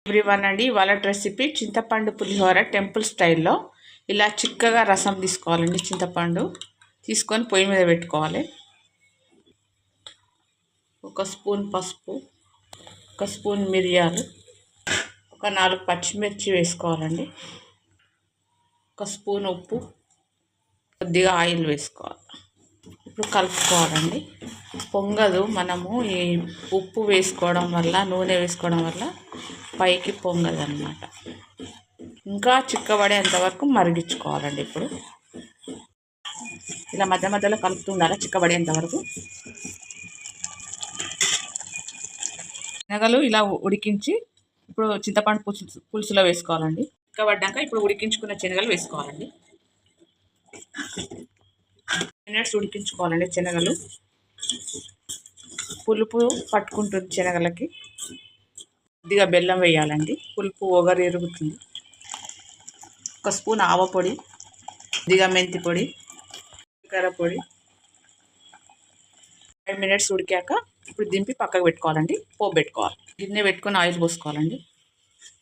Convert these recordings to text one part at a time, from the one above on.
Everyone అండి, ఇవాళ recipe చింతపండు పులిహోర టెంపుల్ స్టైల్లో. ఇలా చిక్కగా రసం తీసుకోవాలండి. చింతపండు తీసుకొని పొయ్యి మీద పెట్టుకోవాలి. ఒక స్పూన్ పసుపు, ఒక స్పూన్ మిరియాలు, ఒక 4 పచ్చిమిర్చి వేసుకోవాలండి. ఒక స్పూన్ ఉప్పు, కొద్దిగా ఆయిల్ వేసుకోవాలి. ఇప్పుడు కలుపుకోవాలండి. పొంగదు, మనము ఈ ఉప్పు వేసుకోవడం వల్ల, నూనె వేసుకోవడం వల్ల పైకి పొంగదు అన్నమాట. ఇంకా చిక్కబడేంతవరకు మరిగించుకోవాలండి. ఇప్పుడు ఇలా మధ్య మధ్యలో కలుపుతూ ఉండాలి చిక్కబడేంతవరకు. శనగలు ఇలా ఉడికించి ఇప్పుడు చింతపండు పులుసులో వేసుకోవాలండి. చిక్కబడ్డాక ఇప్పుడు ఉడికించుకున్న శనగలు వేసుకోవాలండి. మినిట్స్ ఉడికించుకోవాలండి. శనగలు పులుపు పట్టుకుంటుంది శనగలకి. కొద్దిగా బెల్లం వేయాలండి, పులుపు ఒగరు ఎరుగుతుంది. ఒక స్పూన్ ఆవపొడి, కొద్దిగా మెంతి పొడి, జీలకర్ర పొడి. 5 మినిట్స్ ఉడికాక ఇప్పుడు దింపి పక్కకు పెట్టుకోవాలండి. పోపు పెట్టుకోవాలి. గిన్నె పెట్టుకొని ఆయిల్ పోసుకోవాలండి.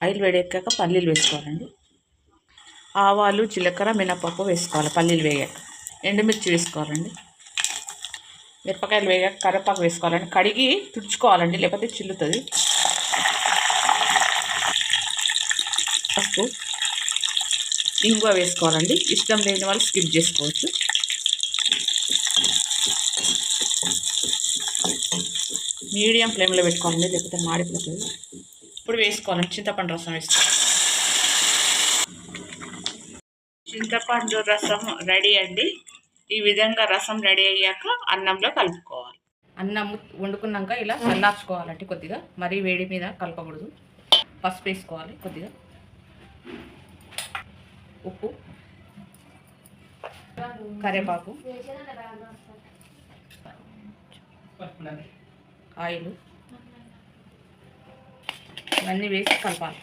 ఆయిల్ వేడెక్కాక పల్లీలు వేసుకోవాలండి. ఆవాలు, జీలకర్ర, మినపప్పు వేసుకోవాలి. పల్లీలు వేగాక ఎండుమిర్చి వేసుకోవాలండి. మిరపకాయలు వేగాక కరివేపాకు వేసుకోవాలండి. కడిగి తుడుచుకోవాలండి, లేకపోతే చిల్లుతుంది. పసుపు, ఇంగువ వేసుకోవాలండి. ఇష్టం లేని వాళ్ళు స్కిప్ చేసుకోవచ్చు. మీడియం ఫ్లేమ్లో పెట్టుకోవాలండి, లేకపోతే మాడిపోతుంది. ఇప్పుడు వేసుకోవాలండి, చింతపండు రసం వేసుకోవాలి. చింతపండు రసం రెడీ అండి. ఈ విధంగా రసం రెడీ అయ్యాక అన్నంలో కలుపుకోవాలి. అన్నం వండుకున్నాక ఇలా చల్లార్చుకోవాలండి కొద్దిగా, మరీ వేడి మీద కలపకూడదు. పసుపు వేసుకోవాలి, కొద్దిగా ఉప్పు, కరివేపాకు, ఆయిల్ ఇవన్నీ వేసి కలపాలి.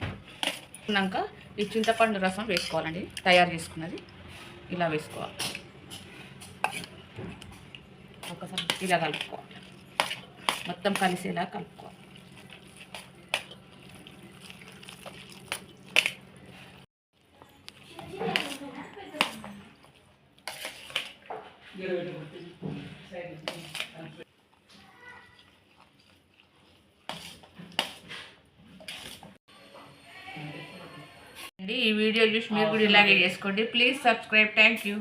ఉన్నాక ఈ చింతపండు రసం వేసుకోవాలండి, తయారు చేసుకున్నది. ఇలా వేసుకోవాలి, ఒకసారి ఇలా కలుపుకోవాలి. మొత్తం కలిసేలా కలుపుకోవాలి. ఈ వీడియో చూసి మీరు కూడా ఇలాగే చేసుకోండి. Please subscribe. Thank you.